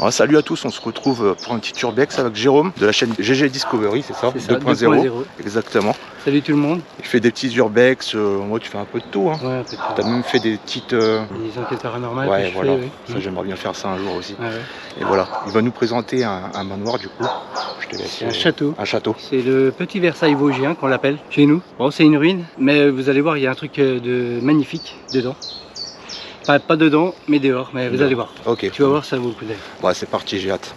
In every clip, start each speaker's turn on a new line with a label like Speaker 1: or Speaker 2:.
Speaker 1: Alors, salut à tous, on se retrouve pour un petit urbex avec Jérôme de la chaîne GG Discovery, c'est ça, 2.0. Exactement.
Speaker 2: Salut tout le monde.
Speaker 1: Je fais des petits urbex, moi tu fais un peu de tout. Hein.
Speaker 2: Ouais, un peu de tout.
Speaker 1: Tu as même fait des petites...
Speaker 2: Des enquêtes paranormales.
Speaker 1: Ouais, voilà.
Speaker 2: Fais, oui.
Speaker 1: Ça, j'aimerais bien faire ça un jour aussi.
Speaker 2: Ah ouais.
Speaker 1: Et voilà, il va nous présenter un manoir du coup. Je te laisse.
Speaker 2: C'est un château.
Speaker 1: Un château.
Speaker 2: C'est le petit Versailles vosgien qu'on l'appelle chez nous. Bon, c'est une ruine, mais vous allez voir, il y a un truc de magnifique dedans. Enfin, pas dedans, mais dehors, mais vous allez voir.
Speaker 1: Ok.
Speaker 2: Tu vas voir, ça vaut le coup d'œil.
Speaker 1: Ouais, c'est parti, j'ai hâte.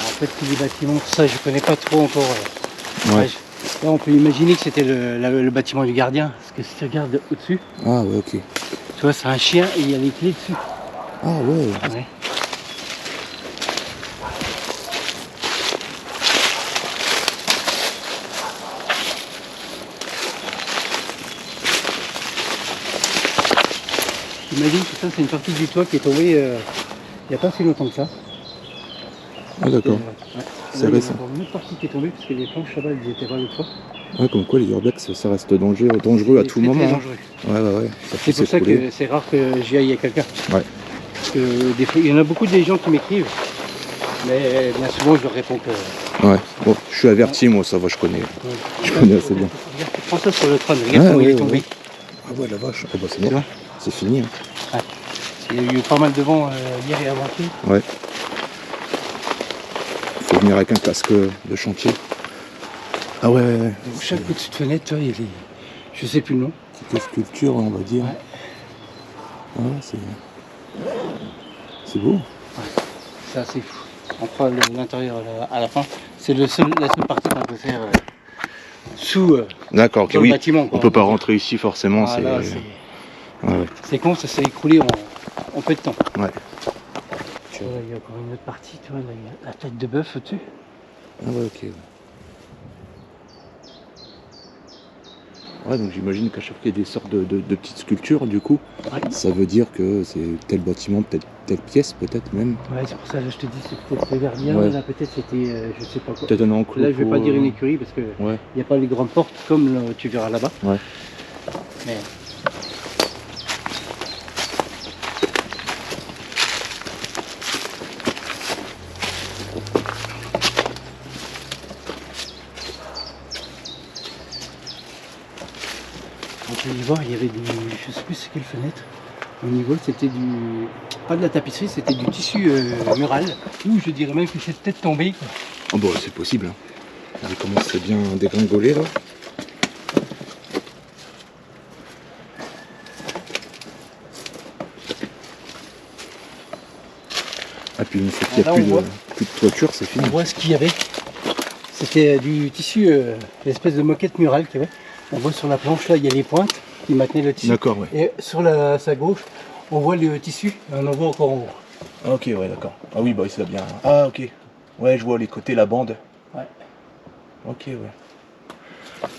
Speaker 2: En fait, tous les bâtiments, tout ça, je connais pas trop encore.
Speaker 1: Ouais.
Speaker 2: Là, on peut imaginer que c'était le bâtiment du gardien, parce que si tu regardes au-dessus,
Speaker 1: Ah ouais, ok.
Speaker 2: tu vois, c'est un chien et il y a les clés dessus.
Speaker 1: Ah ouais.
Speaker 2: Ouais. J'imagine que ça, c'est une partie du toit qui est tombée il n'y a pas si longtemps que ça.
Speaker 1: Ah d'accord.
Speaker 2: Ouais.
Speaker 1: C'est
Speaker 2: Là,
Speaker 1: récent.
Speaker 2: il y a encore une autre partie qui est tombée, parce que les planches là-bas, elles étaient pas l'autre fois.
Speaker 1: Ouais, comme quoi les urbex, ça reste dangereux à tout
Speaker 2: Très,
Speaker 1: moment.
Speaker 2: très
Speaker 1: Hein.
Speaker 2: dangereux.
Speaker 1: Ouais.
Speaker 2: C'est pour ça que c'est rare que j'y aille à quelqu'un.
Speaker 1: Ouais.
Speaker 2: Parce que des fois, il y en a beaucoup de gens qui m'écrivent, mais bien souvent, je leur réponds que...
Speaker 1: Ouais, bon, je suis averti, moi, ça va, je connais. Je connais assez bien.
Speaker 2: Regarde, tu prends ça sur le trône, regarde comment il est tombé.
Speaker 1: Ah ouais, la vache, oh, bah, c'est
Speaker 2: Tu
Speaker 1: bon,
Speaker 2: vois,
Speaker 1: c'est fini. Hein.
Speaker 2: ouais. Il y a eu pas mal de vent hier et avant-hier.
Speaker 1: Ouais. Faut venir avec un casque de chantier. Ah ouais.
Speaker 2: Donc, chaque petite fenêtre, tu vois, il y a des... Je sais plus le nom.
Speaker 1: Petite sculpture, on va dire.
Speaker 2: Ouais.
Speaker 1: Ah ouais, c'est beau.
Speaker 2: Ouais. C'est assez fou. On fera l'intérieur à la fin. C'est la seule partie qu'on peut faire sous
Speaker 1: D'accord, ok,
Speaker 2: le
Speaker 1: oui.
Speaker 2: bâtiment.
Speaker 1: On peut pas rentrer ici, forcément.
Speaker 2: Voilà,
Speaker 1: Ouais.
Speaker 2: c'est con, ça s'est écroulé en peu de temps.
Speaker 1: Ouais.
Speaker 2: Tu vois, il y a encore une autre partie, tu vois, là, il y a la tête de bœuf au-dessus.
Speaker 1: Ah ouais, ok. Ouais, donc j'imagine qu'à chaque fois qu'il y a des sortes de petites sculptures, du coup,
Speaker 2: Ouais.
Speaker 1: ça veut dire que c'est tel bâtiment, peut-être telle pièce, peut-être même.
Speaker 2: Ouais, c'est pour ça, là, je te dis, c'est peut-être le gardien,
Speaker 1: Ouais.
Speaker 2: là, peut-être c'était, je sais pas quoi.
Speaker 1: Peut-être un enclos.
Speaker 2: Là, je vais pas dire une écurie, parce que
Speaker 1: Ouais.
Speaker 2: il n'y a pas les grandes portes, comme tu verras là-bas.
Speaker 1: Ouais.
Speaker 2: Mais... on peut y voir, il y avait je sais plus c'est quelle fenêtre. Au niveau, c'était pas de la tapisserie, c'était du tissu mural. Ou je dirais même que c'est peut-être tombé, quoi.
Speaker 1: Oh bon, c'est possible. Hein. Il commence à bien dégringoler là. Ah puis une fois qu'il n'y a plus de toiture, c'est fini.
Speaker 2: On voit ce qu'il y avait. C'était du tissu, l'espèce de moquette murale qu'il y avait. On voit sur la planche là, il y a les pointes qui maintenaient le tissu.
Speaker 1: D'accord, ouais.
Speaker 2: Et sur sa gauche, on voit le tissu et on en voit encore en haut.
Speaker 1: Ah, ok, ouais, d'accord. Ah oui, bah c'est bien. Ah ok. Ouais, je vois les côtés, la bande.
Speaker 2: Ouais.
Speaker 1: Ok, ouais.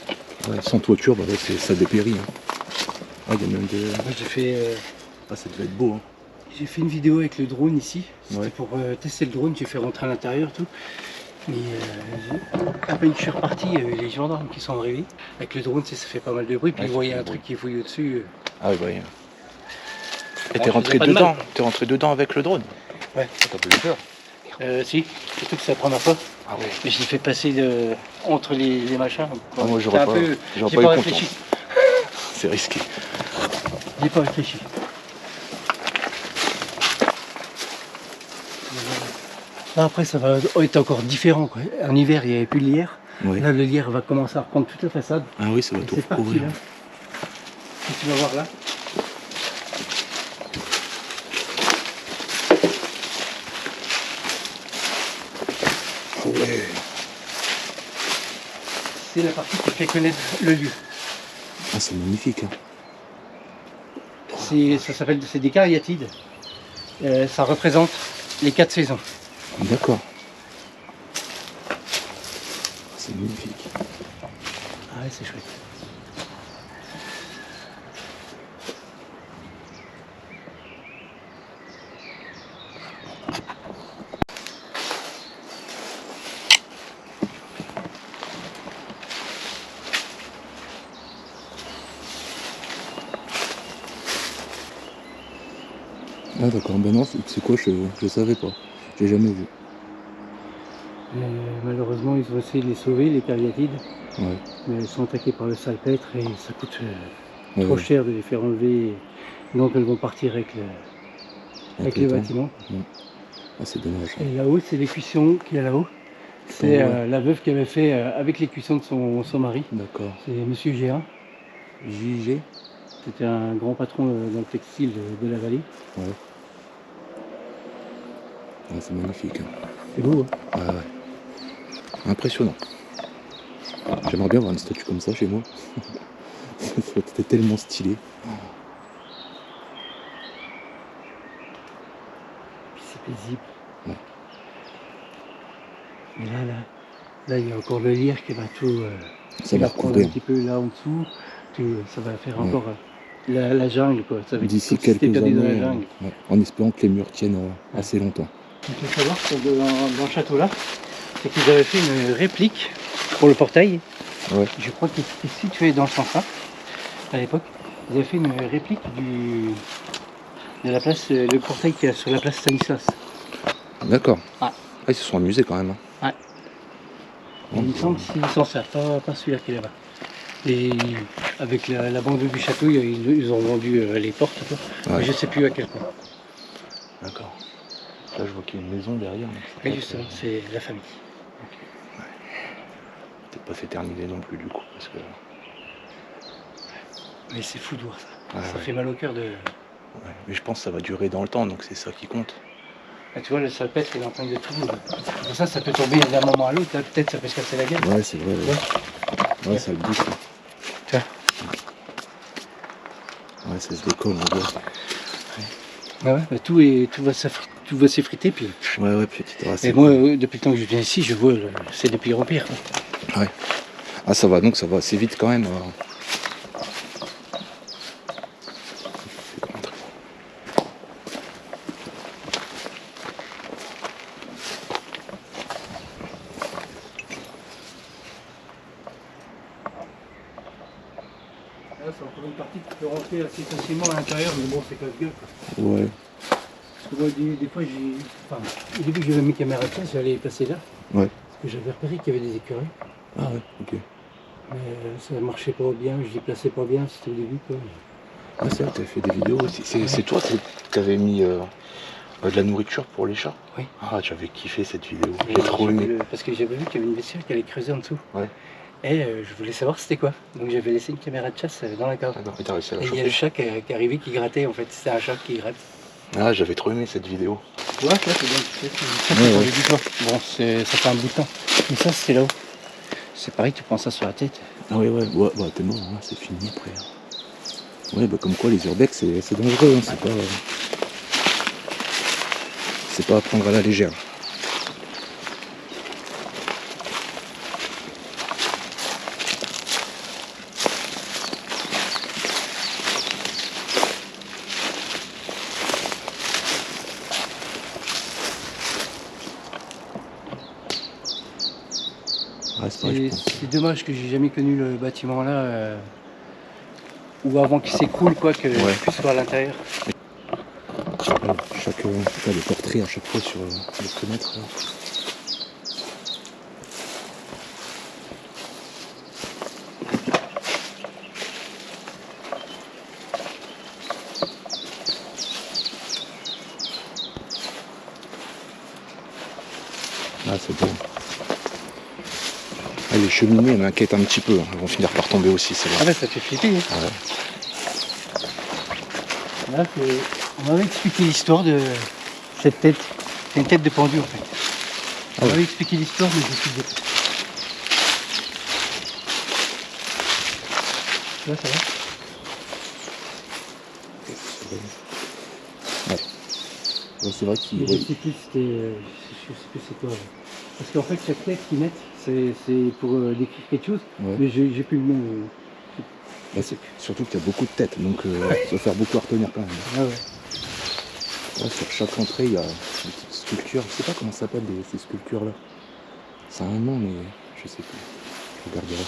Speaker 1: Ouais, sans toiture, bah, là, ça dépérit. Hein. Ah, il y a même des...
Speaker 2: Moi, j'ai fait...
Speaker 1: Ah, ça devait être beau. Hein.
Speaker 2: J'ai fait une vidéo avec le drone ici. C'était
Speaker 1: Ouais.
Speaker 2: pour tester le drone, j'ai fait rentrer à l'intérieur tout. Mais à peine que je suis reparti, il y a eu les gendarmes qui sont arrivés. Avec le drone, ça fait pas mal de bruit. Puis
Speaker 1: Ouais,
Speaker 2: ils voyaient
Speaker 1: ça fait
Speaker 2: un
Speaker 1: du
Speaker 2: truc qui fouille au-dessus.
Speaker 1: Ah oui, bah oui. Et
Speaker 2: Bon,
Speaker 1: t'es rentré
Speaker 2: pas de
Speaker 1: dedans.
Speaker 2: mal.
Speaker 1: T'es rentré dedans avec le drone.
Speaker 2: Ouais.
Speaker 1: T'as pas eu peur?
Speaker 2: Si, surtout que c'est la première fois.
Speaker 1: Ah ouais.
Speaker 2: Mais je l'ai fait passer entre les machins.
Speaker 1: Ah, moi,
Speaker 2: C'était
Speaker 1: j'aurais
Speaker 2: un
Speaker 1: pas,
Speaker 2: peu-
Speaker 1: j'aurais
Speaker 2: J'ai
Speaker 1: pas
Speaker 2: pas
Speaker 1: eu
Speaker 2: réfléchi.
Speaker 1: confiance. C'est risqué.
Speaker 2: J'ai pas réfléchi. Là, après, ça va être encore différent, quoi. En hiver, il n'y avait plus de lierre.
Speaker 1: Ouais.
Speaker 2: Là, le lierre va commencer à reprendre toute la façade.
Speaker 1: Ah oui, ça va
Speaker 2: Et
Speaker 1: tout
Speaker 2: c'est parti
Speaker 1: recouvrir.
Speaker 2: là. Et tu vas voir là.
Speaker 1: Ah ouais.
Speaker 2: C'est la partie qui fait connaître le lieu.
Speaker 1: Ah, c'est magnifique. Hein.
Speaker 2: C'est des cariatides. Ça représente les 4 saisons.
Speaker 1: D'accord. C'est magnifique.
Speaker 2: Ah ouais, c'est chouette.
Speaker 1: Ah d'accord, ben non, c'est quoi, je savais pas. J'ai jamais vu.
Speaker 2: Malheureusement, ils ont essayé de les sauver, les cariatides,
Speaker 1: Ouais.
Speaker 2: mais elles sont attaquées par le salpêtre et ça coûte
Speaker 1: Ouais,
Speaker 2: trop
Speaker 1: ouais.
Speaker 2: cher de les faire enlever. Donc elles vont partir avec les
Speaker 1: temps.
Speaker 2: bâtiments.
Speaker 1: Ah, c'est dommage.
Speaker 2: Et là-haut, c'est les cuissons qu'il y a là-haut. C'est
Speaker 1: Ouais.
Speaker 2: la veuve qui avait fait avec les cuissons de son mari.
Speaker 1: D'accord.
Speaker 2: C'est Monsieur Géant.
Speaker 1: JG.
Speaker 2: C'était un grand patron dans le textile de la vallée.
Speaker 1: Ouais. Ah, c'est magnifique. Hein.
Speaker 2: C'est beau, hein?
Speaker 1: Ouais, ouais. Impressionnant. J'aimerais bien avoir une statue comme ça chez moi. C'était tellement stylé.
Speaker 2: Puis c'est paisible.
Speaker 1: Ouais.
Speaker 2: Et là, il y a encore le lierre qui va tout.
Speaker 1: Ça
Speaker 2: Il
Speaker 1: va
Speaker 2: va prendre un
Speaker 1: recouvrir.
Speaker 2: petit peu là en dessous. Ça va faire
Speaker 1: Ouais.
Speaker 2: encore la jungle, quoi. Ça va être
Speaker 1: D'ici
Speaker 2: comme si c'était
Speaker 1: quelques
Speaker 2: perdu dans la
Speaker 1: années,
Speaker 2: jungle.
Speaker 1: ouais, en espérant que les murs tiennent assez longtemps.
Speaker 2: Il faut savoir que dans le château là, c'est qu'ils avaient fait une réplique pour le portail.
Speaker 1: Ouais.
Speaker 2: Je crois qu'il était situé dans ce sens-là, à l'époque. Ils avaient fait une réplique de la place, le portail qui est sur la place Stanislas.
Speaker 1: D'accord.
Speaker 2: Ouais.
Speaker 1: Ah, ils se sont amusés quand même. Hein.
Speaker 2: Ouais. Et il me semble qu'ils s'en servent, pas celui-là qui est là-bas. Et avec l'abandon du château, ils ont vendu les portes, quoi.
Speaker 1: Ouais.
Speaker 2: Mais je ne sais plus à quel point.
Speaker 1: D'accord. Là, je vois qu'il y a une maison derrière.
Speaker 2: Mais justement, c'est la famille.
Speaker 1: Peut-être pas s'éterniser non plus du coup, parce que.
Speaker 2: Mais c'est fou de voir ça.
Speaker 1: Ouais,
Speaker 2: Ça
Speaker 1: ouais.
Speaker 2: fait mal au cœur de.
Speaker 1: Ouais. Mais je pense que ça va durer dans le temps, donc c'est ça qui compte.
Speaker 2: Ah, tu vois, le salpêtre, il est en train de tout. Pour ça peut tomber d'un moment à l'autre. Là, peut-être ça peut se casser la gueule.
Speaker 1: Ouais, c'est vrai. Ouais, ouais ça le bouge.
Speaker 2: Tu vois.
Speaker 1: Ouais, ça se décolle, on voit.
Speaker 2: Ouais, bah, tout va s'effriter. Puis.
Speaker 1: Ouais, ouais, petit racine.
Speaker 2: Et moi, depuis le temps que je viens ici, je vois c'est de pire en pire. Quoi.
Speaker 1: Ouais. Ah, ça va, donc ça va assez vite quand même.
Speaker 2: Là, c'est encore une partie qui peut rentrer assez facilement à l'intérieur, mais bon, c'est casse-gueule.
Speaker 1: Ouais.
Speaker 2: Parce que moi, des fois, au début que j'avais mes caméras de chasse, j'allais les placer là.
Speaker 1: Ouais.
Speaker 2: Parce que j'avais repéré qu'il y avait des écureuils.
Speaker 1: Ah ouais, ok.
Speaker 2: Mais ça marchait pas bien, je les plaçais pas bien, c'était au début. Quoi.
Speaker 1: Ah, c'est vrai que t'as fait des vidéos aussi. C'est toi qui avais mis de la nourriture pour les chats?
Speaker 2: Oui.
Speaker 1: Ah, j'avais kiffé cette vidéo.
Speaker 2: Et
Speaker 1: J'ai trop aimé.
Speaker 2: parce que j'avais vu qu'il y avait une bestiole qui allait creuser en dessous.
Speaker 1: Ouais.
Speaker 2: Et je voulais savoir c'était quoi. Donc j'avais laissé une caméra de chasse dans la cave.
Speaker 1: D'accord, et t'as réussi à la
Speaker 2: Et il y a le
Speaker 1: choper?
Speaker 2: chat qui est arrivé qui grattait en fait. C'était un chat qui gratte.
Speaker 1: Ah, j'avais trop aimé cette vidéo.
Speaker 2: Tu vois, là c'est bien. Ça,
Speaker 1: Ouais, ouais.
Speaker 2: du toit. Bon, ça fait un bout de temps. Mais ça, c'est là-haut. C'est pareil, tu prends ça sur la tête.
Speaker 1: Ah ouais, ouais, ouais, bah t'es mort, hein, c'est fini après. Ouais, bah comme quoi les urbex c'est dangereux, hein, c'est pas à prendre à la légère. Ah, c'est pareil, je pense.
Speaker 2: C'est dommage que j'ai jamais connu le bâtiment là. Ou avant qu'il s'écroule, quoi, que je puisse voir à l'intérieur.
Speaker 1: Les portraits à chaque fois sur les fenêtres. Là. Ah, c'est beau. Ah, les cheminées m'inquiètent un petit peu. Elles vont finir par tomber aussi, c'est vrai.
Speaker 2: Ah bah ça fait flipper. Hein.
Speaker 1: Ouais.
Speaker 2: Là, on m'avait expliqué l'histoire de cette tête. C'est une tête de pendu en fait. On m'avait expliqué l'histoire, mais je suis bête. Là, ça va.
Speaker 1: Ouais. Ouais, c'est vrai qu'il.
Speaker 2: Je sais plus, je sais plus c'est quoi. Parce qu'en fait, chaque tête qu'ils mettent, c'est pour décrire quelque chose.
Speaker 1: Ouais.
Speaker 2: Mais j'ai plus le nom.
Speaker 1: Bah, surtout qu'il y a beaucoup de têtes, donc ça va faire beaucoup à retenir quand même.
Speaker 2: Ah ouais.
Speaker 1: Là, sur chaque entrée, il y a des petites sculptures. Je sais pas comment ça s'appelle ces sculptures-là. Ça a un nom, mais je sais plus. Je regarderai.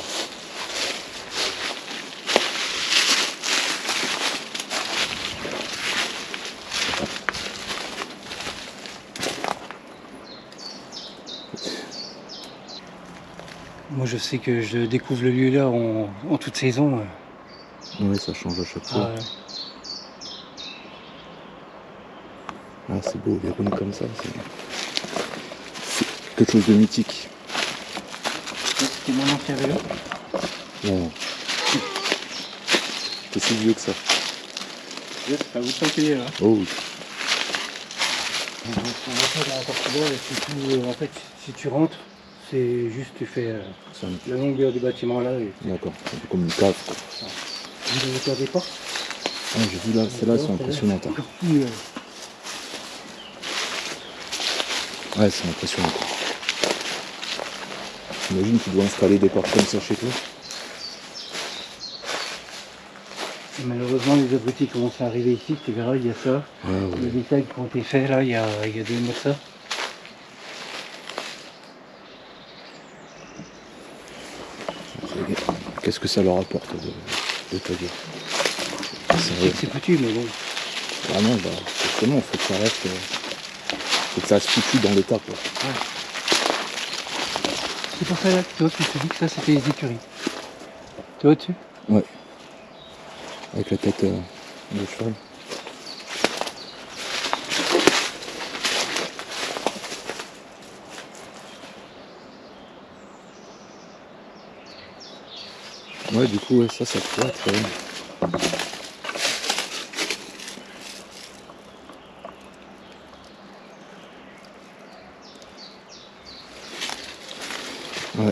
Speaker 2: Moi, je sais que je découvre le lieu là en toute saison.
Speaker 1: Ouais, ça change à chaque fois.
Speaker 2: Ah,
Speaker 1: Ah, c'est beau, les runes comme ça, c'est quelque chose de mythique.
Speaker 2: c'était mon ancien vélo.
Speaker 1: Non. C'est si vieux que ça.
Speaker 2: Là, ça fait un bout de temps qu'il est là.
Speaker 1: Oh oui.
Speaker 2: Donc, on va faire dans la partie là, et c'est tout, en fait, si tu rentres, c'est juste, tu fais
Speaker 1: C'est un-
Speaker 2: la longueur du bâtiment là. Et
Speaker 1: D'accord, c'est un peu comme une cave, quoi.
Speaker 2: vu la hauteur des portes.
Speaker 1: Ah, j'ai vu là, celles-là sont impressionnantes. Hein.
Speaker 2: Encore plus,
Speaker 1: Ouais, c'est impressionnant. J'imagine que tu dois installer des portes comme ça chez toi.
Speaker 2: et malheureusement, les abrutis commencent à arriver ici, tu verras, il y a ça.
Speaker 1: Ah, ouais.
Speaker 2: Les détails qui ont été faits là, il y a 2 mois de ça.
Speaker 1: Qu'est-ce que ça leur apporte de ta vie?
Speaker 2: C'est foutu, mais bon.
Speaker 1: Ah non, bah, justement, il faut que ça reste. Faut que ça se foutu dans l'état, quoi.
Speaker 2: C'est pour ça là, tu vois, que je te dis que ça c'était les écuries. Tu vois dessus?
Speaker 1: Ouais. Avec la tête de cheval. Ouais, du coup, ouais, ça pourrait être. Ouais.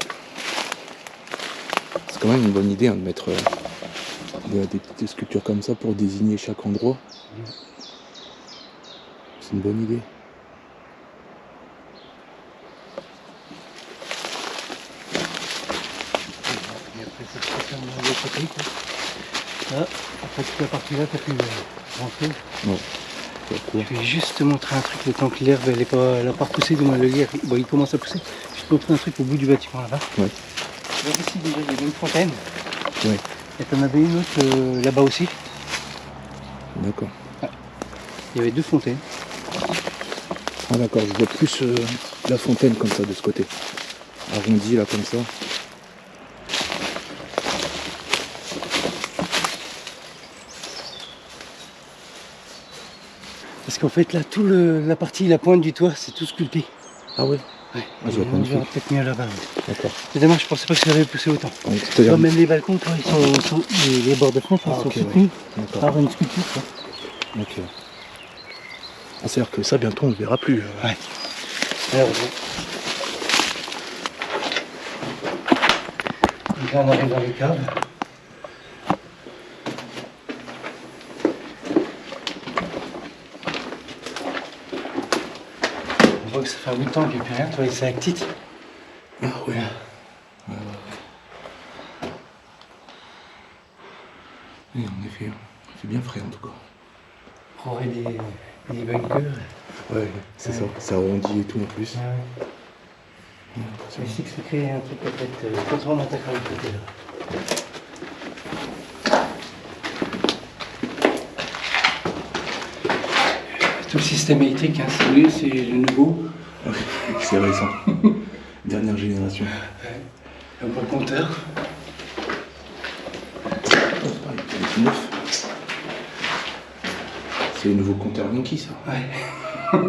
Speaker 1: C'est quand même une bonne idée hein, de mettre des petites sculptures comme ça pour désigner chaque endroit. C'est une bonne idée.
Speaker 2: Et après, ça se fait comme de l'autre côté, quoi. Là, après toute la partie là, t'as plus grand chose.
Speaker 1: Non. C'est cool.
Speaker 2: Je vais juste te montrer un truc, le temps que l'herbe elle n'a pas repoussé, du moins le lierre, bon, il commence à pousser. Je vais te montrer un truc au bout du bâtiment là-bas.
Speaker 1: Ouais.
Speaker 2: Là ici déjà il y avait une fontaine.
Speaker 1: Ouais.
Speaker 2: Et t'en avais une autre là-bas aussi.
Speaker 1: D'accord.
Speaker 2: Il y avait 2 fontaines.
Speaker 1: Ah d'accord, je vois plus la fontaine comme ça de ce côté. Arrondi là comme ça.
Speaker 2: Parce qu'en fait là, la partie, la pointe du toit, c'est tout sculpté.
Speaker 1: Ah ouais.
Speaker 2: Ouais.
Speaker 1: Ah, je vois pas
Speaker 2: On
Speaker 1: du
Speaker 2: verra
Speaker 1: tout.
Speaker 2: peut-être mieux là-bas.
Speaker 1: D'accord.
Speaker 2: C'est dommage, je pensais pas que ça avait poussé autant.
Speaker 1: Donc, c'est-à-dire-
Speaker 2: Toi, même les balcons, toi, les bords de fenêtre,
Speaker 1: Ah,
Speaker 2: ils sont
Speaker 1: ok,
Speaker 2: soutenus
Speaker 1: D'accord.
Speaker 2: par une sculpture. Quoi.
Speaker 1: Ok. Ah, c'est-à-dire que ça bientôt on ne le verra plus.
Speaker 2: Ouais. Alors, donc là, on arrive dans les caves. On voit que ça fait un bout de temps qu'il n'y a plus rien, toi, avec sa petite.
Speaker 1: Ah ouais. Oui, en effet, c'est bien frais en tout cas.
Speaker 2: Pour aurait des bunkers.
Speaker 1: Ouais, c'est ça. C'est arrondi et tout en plus.
Speaker 2: Ouais.
Speaker 1: C'est
Speaker 2: Je sais que ça crée un truc peut-être. Quand on attaquera le côté là. Tout le système électrique, hein, c'est le nouveau.
Speaker 1: ouais, c'est récent. Dernière génération.
Speaker 2: Un peu compteur.
Speaker 1: C'est neuf. C'est les nouveaux compteurs Linky ça.
Speaker 2: Ouais.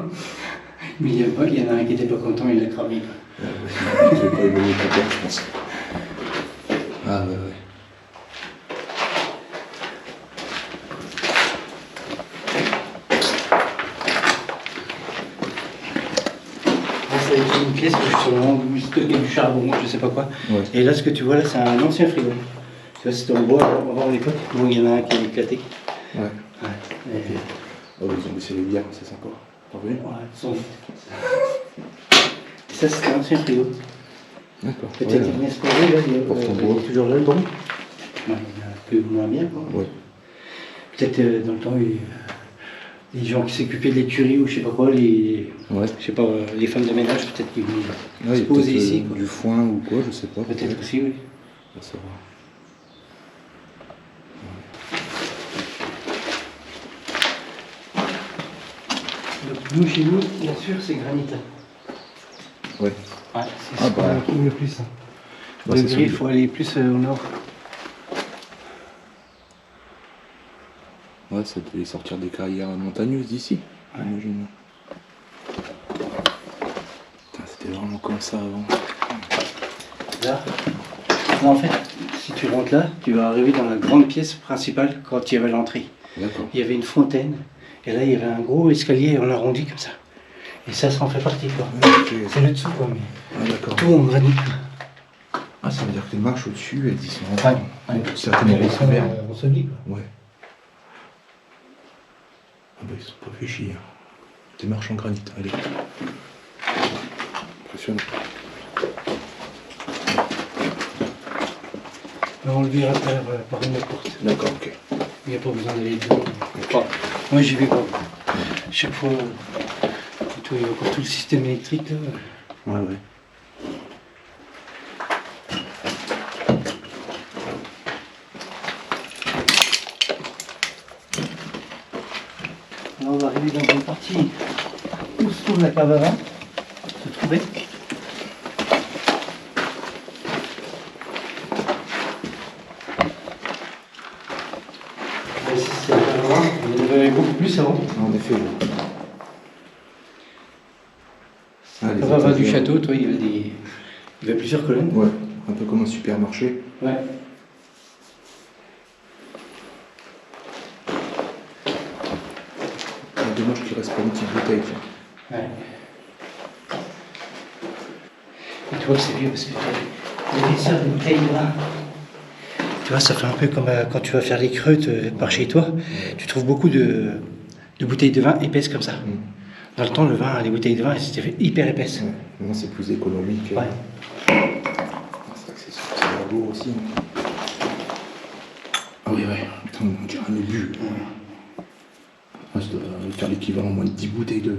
Speaker 2: Mais il y en a un qui n'était pas content, il l'a cramé.
Speaker 1: Ouais, ouais. Je vais pas évoluer le compteur, je pense. Ah ouais, ouais.
Speaker 2: C'est une pièce que je suis sûrement où stocker du charbon, je sais pas quoi.
Speaker 1: Ouais.
Speaker 2: Et là, ce que tu vois là, c'est un ancien frigo. Tu vois, c'était en bois avant l'époque. Bon, il y en a un qui est éclaté.
Speaker 1: Ouais.
Speaker 2: Ouais. Et,
Speaker 1: Oh, ils ont baissé les bières, c'est sympa. Revenu.
Speaker 2: ouais, sans doute. Et ça, c'est un ancien frigo.
Speaker 1: D'accord.
Speaker 2: Peut-être
Speaker 1: Ouais,
Speaker 2: qu'il vient se poser, là,
Speaker 1: Porte en
Speaker 2: il
Speaker 1: bois.
Speaker 2: est toujours là, le bon. Ouais, il y en a un peu moins bien, quoi.
Speaker 1: ouais.
Speaker 2: Peut-être dans le temps, les gens qui s'occupaient de l'écurie ou je sais pas quoi, les femmes de ménage, peut-être qu'ils venaient
Speaker 1: Ouais,
Speaker 2: se
Speaker 1: il y a
Speaker 2: poser
Speaker 1: peut-être,
Speaker 2: ici. Quoi.
Speaker 1: du foin ou quoi, je sais pas.
Speaker 2: Peut-être aussi, oui.
Speaker 1: Pas savoir.
Speaker 2: Donc nous, chez nous, bien sûr, c'est granit.
Speaker 1: Ouais.
Speaker 2: Ouais, c'est
Speaker 1: Ah
Speaker 2: ce qu'on
Speaker 1: bah.
Speaker 2: trouve le plus. Hein.
Speaker 1: Ouais,
Speaker 2: Le
Speaker 1: c'est
Speaker 2: gris, il
Speaker 1: solide.
Speaker 2: faut aller plus au nord.
Speaker 1: Ouais, ça devait sortir des carrières montagneuses d'ici, j'imagine. Putain, c'était vraiment comme ça avant.
Speaker 2: Là, en fait, si tu rentres là, tu vas arriver dans la grande pièce principale quand il y avait l'entrée.
Speaker 1: D'accord.
Speaker 2: Il y avait une fontaine, et là il y avait un gros escalier en arrondi comme ça. Et ça en fait partie quoi. C'est le dessous quoi, mais
Speaker 1: Ah, d'accord.
Speaker 2: tout en granit quoi.
Speaker 1: Ah, ça veut dire que les marches au-dessus, elles y sont
Speaker 2: Ouais.
Speaker 1: certainement
Speaker 2: Ils sont
Speaker 1: recouvertes.
Speaker 2: ensevelis, quoi.
Speaker 1: Ouais. Ah bah ils sont pas fait chier. Des marches en granit, allez. Impressionnant.
Speaker 2: On le verra par une porte.
Speaker 1: D'accord, ok.
Speaker 2: Il n'y a pas besoin d'aller dedans. Enfin, moi j'y vais pas. Chaque fois, il y a encore tout le système électrique là.
Speaker 1: Ouais, ouais.
Speaker 2: Là on va arriver dans une partie où se trouve la cave à vin, se trouvait. Ici c'est la cave à vin, il y en avait beaucoup plus avant.
Speaker 1: En effet, oui. Ah, les
Speaker 2: La cave à vin du
Speaker 1: étagères.
Speaker 2: château, toi, il y avait plusieurs colonnes.
Speaker 1: Ouais, un peu comme un supermarché.
Speaker 2: Ouais.
Speaker 1: C'est dommage qu'il reste pas une petite bouteille. Tiens.
Speaker 2: Ouais. Et tu vois que c'est vieux parce que tu as l'épaisseur des bouteilles de vin. Tu vois, ça fait un peu comme quand tu vas faire les creutes par chez toi. Tu trouves beaucoup de bouteilles de vin épaisses comme ça. Dans le temps, le vin, les bouteilles de vin, elles étaient hyper épaisses.
Speaker 1: Ouais. Maintenant, c'est plus économique.
Speaker 2: Ouais.
Speaker 1: C'est accessible, c'est l'air lourd aussi. Ah oui, ouais. Putain, on dirait un obus. Ah, ça doit faire l'équivalent au moins de 10 bouteilles de vin.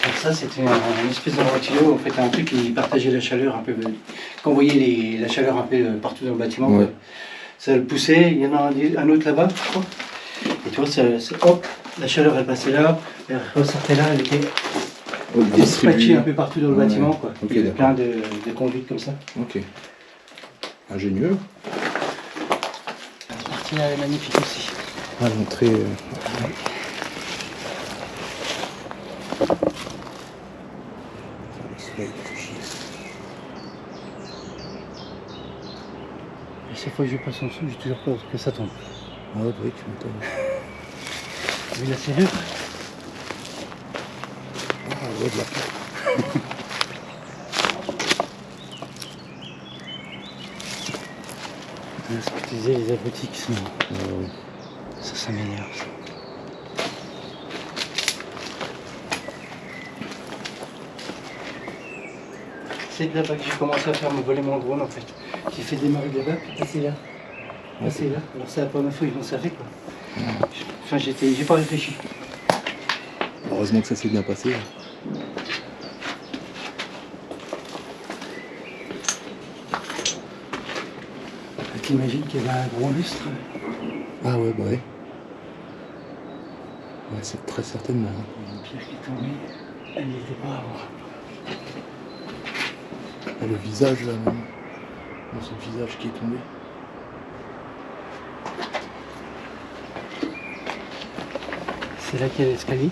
Speaker 2: Alors ça, c'était un espèce de ventilo, en fait, un truc qui partageait la chaleur un peu. Qu'envoyait la chaleur un peu partout dans le bâtiment.
Speaker 1: Ouais.
Speaker 2: Ça le poussait, il y en a un autre là-bas, je crois. Et tu vois, hop, la chaleur elle passait là, elle ressortait là, elle était dispatchée un peu partout dans le
Speaker 1: Ouais.
Speaker 2: bâtiment. Quoi.
Speaker 1: Ok,
Speaker 2: Il y avait plein
Speaker 1: d'accord.
Speaker 2: de conduites comme ça.
Speaker 1: Ok. Ingénieux.
Speaker 2: Cette partie-là elle est magnifique aussi.
Speaker 1: Ah, l'entrée. Le soleil fait chier.
Speaker 2: À chaque fois que je passe en dessous, j'ai toujours peur que ça tombe.
Speaker 1: Ah ouais, oui, tu m'étonnes.
Speaker 2: T'as vu la serrure?
Speaker 1: Ah ouais, de la porte.
Speaker 2: Ce que tu disais, les abrutis qui sont.
Speaker 1: Ouais.
Speaker 2: Ça m'énerve. Ça. C'est de là-bas que j'ai commencé à faire me voler mon drone en fait. J'ai fait démarrer de là-bas, puis passer là. Passer là. Alors c'est la première fois qu'ils m'ont servi quoi. Enfin j'ai pas réfléchi.
Speaker 1: Heureusement que ça s'est bien passé.
Speaker 2: T'imagines qu'il y avait un gros lustre?
Speaker 1: Ah ouais, bah ouais. Ouais, c'est très certainement.
Speaker 2: Il y a une pierre qui est tombée. Elle n'y était pas avant.
Speaker 1: Ah, le visage là, non. Non, c'est le visage qui est tombé.
Speaker 2: C'est là qu'il y a l'escalier.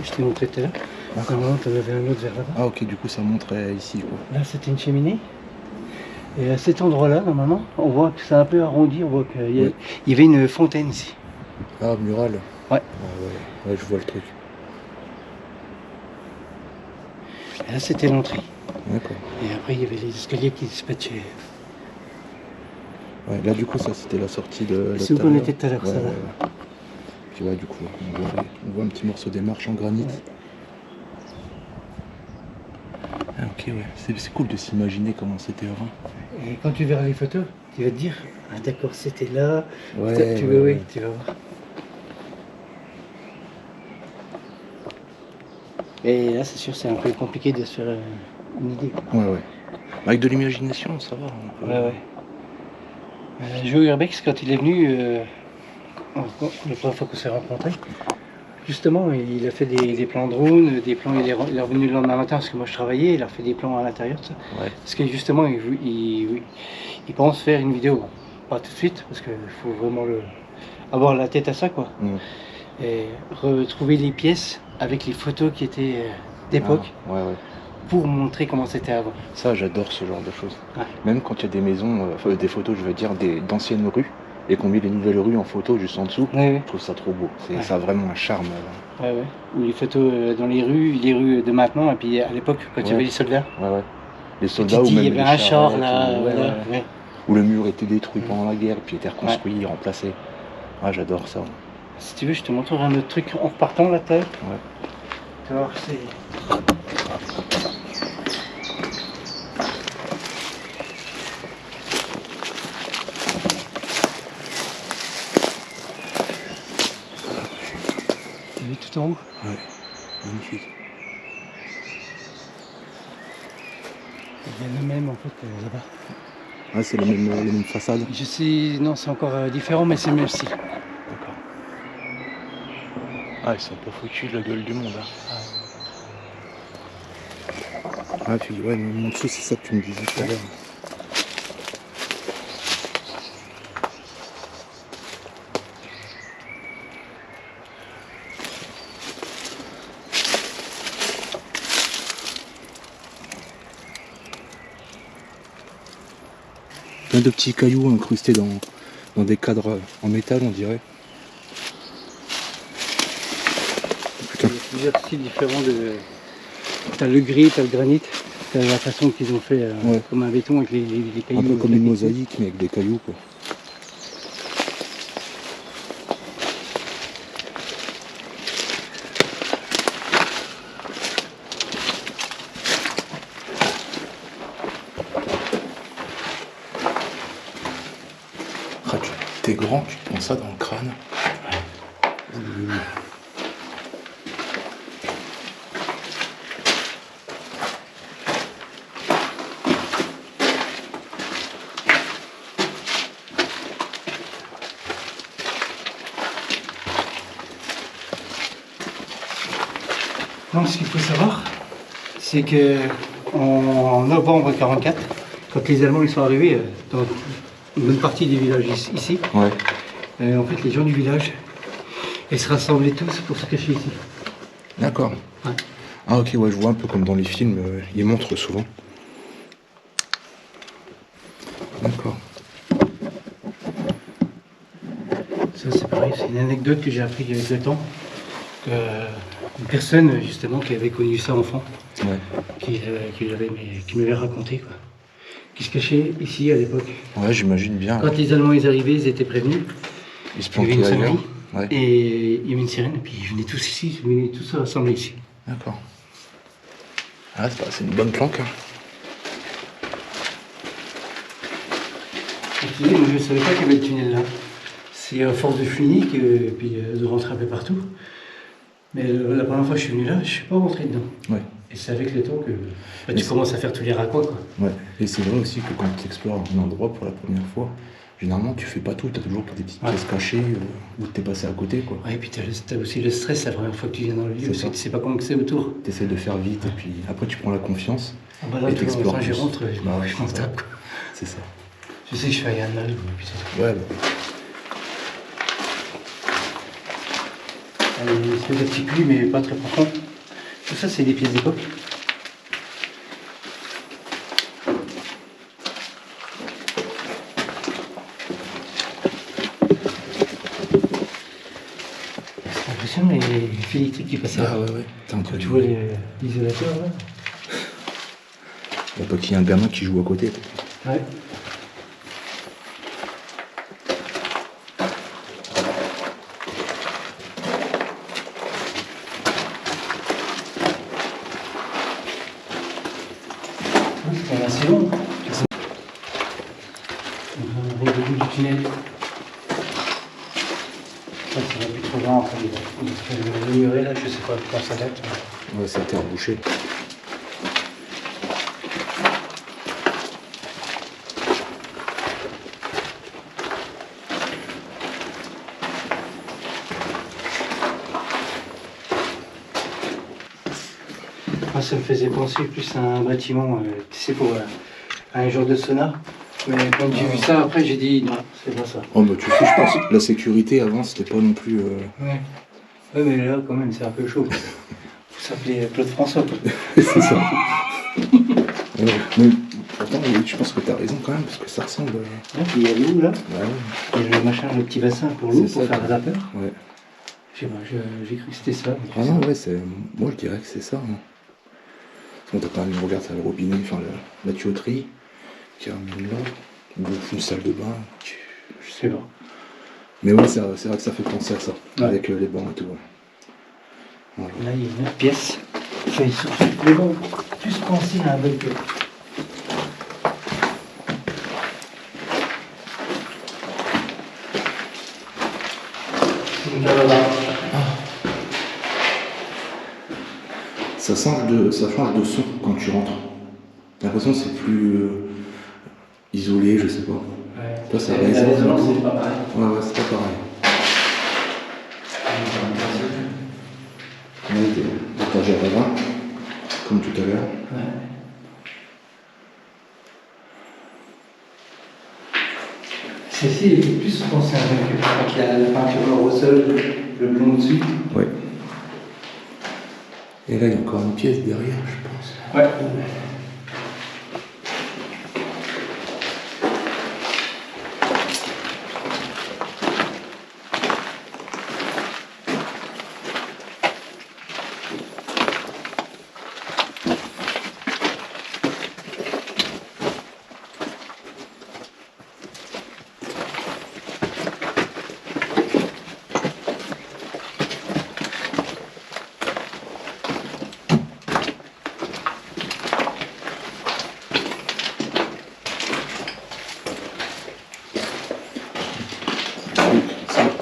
Speaker 2: Je t'ai montré tout à l'heure. Normalement, tu en avais un autre vers là-bas.
Speaker 1: Ah ok, du coup ça montrait ici quoi.
Speaker 2: Là, c'était une cheminée. Et à cet endroit-là, normalement, on voit que c'est un peu arrondi. On voit qu'il y,
Speaker 1: Oui.
Speaker 2: il y avait une fontaine ici.
Speaker 1: Ah, mural.
Speaker 2: Ouais.
Speaker 1: Ah, ouais, je vois le truc.
Speaker 2: Et là, c'était l'entrée.
Speaker 1: D'accord.
Speaker 2: Et après, il y avait les escaliers qui dispatchaient.
Speaker 1: Ouais, là du coup ça c'était la sortie de.
Speaker 2: C'est où qu'on était tout à l'heure, ça va.
Speaker 1: Puis ouais, du coup on voit un petit morceau des marches en granit.
Speaker 2: Ouais.
Speaker 1: Ah ok, ouais. C'est cool de s'imaginer comment c'était avant.
Speaker 2: Et quand tu verras les photos, tu vas te dire, ah d'accord, c'était là.
Speaker 1: Ouais,
Speaker 2: tu,
Speaker 1: ouais,
Speaker 2: vas,
Speaker 1: ouais.
Speaker 2: tu vas voir. Et là, c'est sûr, c'est un peu compliqué de se faire une idée. Quoi.
Speaker 1: Ouais, ouais. Avec de l'imagination, ça va. On peut-
Speaker 2: Ouais, ouais. Joe Urbex, quand il est venu, la première fois qu'on s'est rencontrés, Justement, il a fait des plans drone, des plans, il est revenu le lendemain matin parce que moi je travaillais, il a fait des plans à l'intérieur, ça.
Speaker 1: Ouais.
Speaker 2: Parce que justement, il pense faire une vidéo, bon, pas tout de suite, parce qu'il faut vraiment avoir la tête à ça, quoi. Et retrouver les pièces avec les photos qui étaient d'époque
Speaker 1: Ouais, ouais.
Speaker 2: pour montrer comment c'était avant.
Speaker 1: Ça, j'adore ce genre de choses.
Speaker 2: Ouais.
Speaker 1: Même quand il y a des maisons, enfin des photos, je veux dire, d'anciennes rues, et qu'on met les nouvelles rues en photo juste en dessous,
Speaker 2: Ouais.
Speaker 1: je trouve ça trop beau.
Speaker 2: Ouais.
Speaker 1: Ça a vraiment un charme.
Speaker 2: Ouais. Ou les photos dans les rues de maintenant, et puis à l'époque, quand il y avait les soldats.
Speaker 1: Ouais. Les soldats, ou
Speaker 2: il
Speaker 1: même
Speaker 2: y avait
Speaker 1: les
Speaker 2: un char
Speaker 1: charrettes,
Speaker 2: là, voilà. Ouais.
Speaker 1: où le mur était détruit pendant la guerre, puis était reconstruit, remplacé. Ah, j'adore ça.
Speaker 2: Si tu veux, je te montrerai un autre truc en repartant là, ouais. Tu vas voir, c'est... Tu as vu tout en haut?
Speaker 1: Ouais, magnifique.
Speaker 2: Il y a le même en fait là-bas.
Speaker 1: Ah, c'est les mêmes façades?
Speaker 2: Je sais, non, c'est encore différent, mais c'est le même style.
Speaker 1: D'accord. Ah, ils sont pas foutus de la gueule du monde. Ah, puis ouais, mon dessous, c'est ça que tu me disais tout à l'heure. Plein de petits cailloux incrustés dans des cadres en métal, on dirait. Putain.
Speaker 2: Il y a plusieurs styles différents de... T'as le gris, t'as le granit, t'as la façon qu'ils ont fait comme un béton avec les cailloux.
Speaker 1: Un peu comme une mosaïque, mais avec des cailloux, quoi. Ah, t'es grand, tu te prends ça dans le crâne.
Speaker 2: Donc ce qu'il faut savoir, c'est que en novembre 1944, quand les Allemands ils sont arrivés dans une bonne partie des villages ici,
Speaker 1: Ouais.
Speaker 2: en fait les gens du village, ils se rassemblaient tous pour se cacher ici.
Speaker 1: D'accord.
Speaker 2: Ouais.
Speaker 1: Ah ok, ouais, je vois un peu comme dans les films, ils montrent souvent. D'accord.
Speaker 2: Ça c'est pareil, c'est une anecdote que j'ai appris il y a 2 ans. Une personne justement qui avait connu ça enfant,
Speaker 1: Ouais.
Speaker 2: qui m'avait raconté quoi. Qui se cachait ici à l'époque.
Speaker 1: Ouais, j'imagine bien.
Speaker 2: Quand les Allemands ils arrivaient, ils étaient prévenus.
Speaker 1: Ils se
Speaker 2: Il y avait
Speaker 1: planquaient
Speaker 2: une
Speaker 1: ailleurs.
Speaker 2: sonnerie
Speaker 1: Ouais.
Speaker 2: et il y avait une sirène et puis ils venaient tous ici, ils venaient tous se rassembler ici.
Speaker 1: D'accord. Ah, c'est une bonne planque. Hein.
Speaker 2: Je te dis, moi, je ne savais pas qu'il y avait le tunnel là. C'est à force de fouiller et puis de rentrer un peu partout. Mais la première fois que je suis venu là, je ne suis pas rentré dedans.
Speaker 1: Ouais.
Speaker 2: Et c'est avec le temps que tu commences à faire tous les raccoins quoi.
Speaker 1: Ouais. Et c'est vrai aussi que quand tu explores un endroit pour la première fois, généralement tu fais pas tout, tu as toujours des petites pièces cachées où tu es passé à côté, quoi.
Speaker 2: Ouais, et puis tu as aussi le stress la première fois que tu viens dans le lieu, parce que tu sais pas comment que c'est autour.
Speaker 1: Tu essaies de faire vite et puis après tu prends la confiance.
Speaker 2: Ah bah là,
Speaker 1: et
Speaker 2: tu vois,
Speaker 1: t'explores
Speaker 2: quand je
Speaker 1: plus.
Speaker 2: rentre,
Speaker 1: Bah ouais,
Speaker 2: je m'en tape quoi.
Speaker 1: C'est ça.
Speaker 2: Je sais que je fais rien de mal, puis c'est tout.
Speaker 1: Ouais,
Speaker 2: Une espèce de petit puits, mais pas très profond. Tout ça, c'est des pièces d'époque. C'est impressionnant les fils électriques qui passaient là.
Speaker 1: Ah ouais. Putain,
Speaker 2: Quand tu vois l'isolateur là.
Speaker 1: Il n'y a pas qu'il y ait un gamin qui joue à côté.
Speaker 2: Ouais. C'est assez long. On arrive au bout du tunnel. Ça va plus trop loin après. Le muret là, je sais pas quand ça date.
Speaker 1: Ouais, ça a été rebouché.
Speaker 2: Moi, ça me faisait penser plus à un bâtiment, tu sais, pour un genre de sauna. Mais quand j'ai vu ça, après, j'ai dit non, c'est pas ça.
Speaker 1: Oh, bah tu sais, je pense que la sécurité avant, c'était pas non plus.
Speaker 2: Ouais. Ouais, mais là, quand même, c'est un peu chaud. Faut s'appeler Claude François.
Speaker 1: C'est ça. Ouais, mais pourtant, oui, je pense que t'as raison quand même, parce que ça ressemble.
Speaker 2: Ouais, puis il y a l'eau là.
Speaker 1: Bah ouais.
Speaker 2: Il y a le machin, le petit bassin pour l'eau,
Speaker 1: C'est
Speaker 2: pour
Speaker 1: ça,
Speaker 2: faire
Speaker 1: quoi.
Speaker 2: la vapeur.
Speaker 1: Ouais.
Speaker 2: Je sais pas, j'ai cru que c'était ça.
Speaker 1: Ah non, ouais, c'est. Moi, je dirais que c'est ça. Hein. Bon, t'as quand même, regarde, t'as le robinet, enfin la tuyauterie qui ramène là. Une salle de bain.
Speaker 2: Je sais pas.
Speaker 1: Mais ouais, c'est vrai que ça fait penser à ça,
Speaker 2: Ouais.
Speaker 1: avec les bancs et tout. Ouais. Voilà.
Speaker 2: Là, il y a une autre pièce. Enfin, ils sont les bancs plus pensés à un bunker.
Speaker 1: Ça change de son quand tu rentres. J'ai l'impression que c'est plus isolé, je sais pas.
Speaker 2: Ouais.
Speaker 1: Toi, ça
Speaker 2: La
Speaker 1: résonne.
Speaker 2: résonance, c'est pas pareil.
Speaker 1: Ouais, c'est pas pareil. Là, il est étagère à 20, comme tout à l'heure.
Speaker 2: Ouais. Celle-ci elle était plus pensée à un bunker. Avec la peinture noire au sol, le blond au-dessus.
Speaker 1: Ouais. Et là, il y a encore une pièce derrière, je pense.
Speaker 2: Ouais.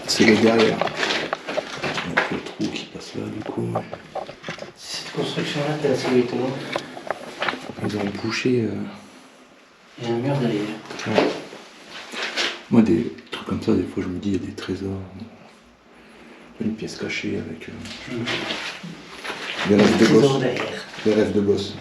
Speaker 1: C'est le derrière. Donc le trou qui passe là, du coup.
Speaker 2: Cette construction-là, t'es assez étonnant.
Speaker 1: Ils ont bouché.
Speaker 2: Il y a un mur derrière.
Speaker 1: Ouais. Moi, des trucs comme ça, des fois, je me dis, il y a des trésors. Une pièce cachée avec des rêves de
Speaker 2: Trésor
Speaker 1: gosse.
Speaker 2: derrière.
Speaker 1: Des rêves de gosse.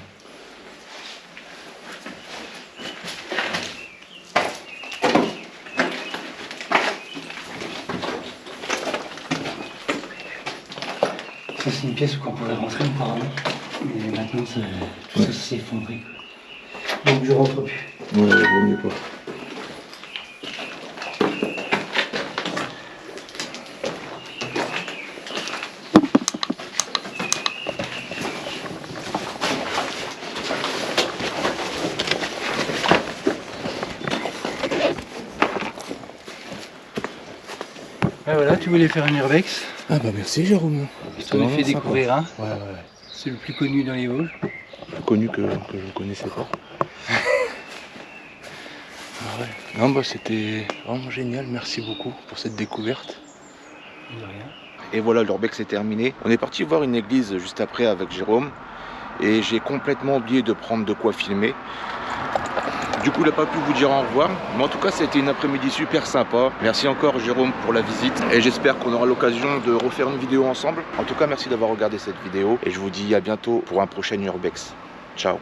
Speaker 2: Ça, c'est une pièce où on pourrait rentrer auparavant. Mais maintenant, tout ça s'est effondré. Donc, je rentre plus.
Speaker 1: Ouais, vaut mieux pas.
Speaker 2: Ouais, voilà, tu voulais faire un urbex.
Speaker 1: Ah bah merci Jérôme.
Speaker 2: Je t'en ai fait découvrir un.
Speaker 1: Ouais.
Speaker 2: C'est le plus connu dans les Vosges.
Speaker 1: Plus connu que je ne connaissais pas. Ah ouais. Non bah c'était vraiment génial, merci beaucoup pour cette découverte.
Speaker 2: De rien.
Speaker 1: Et voilà, l'urbex est terminé. On est parti voir une église juste après avec Jérôme. Et j'ai complètement oublié de prendre de quoi filmer. Du coup, il n'a pas pu vous dire au revoir. Mais en tout cas, c'était une après-midi super sympa. Merci encore Jérôme pour la visite. Et j'espère qu'on aura l'occasion de refaire une vidéo ensemble. En tout cas, merci d'avoir regardé cette vidéo. Et je vous dis à bientôt pour un prochain urbex. Ciao.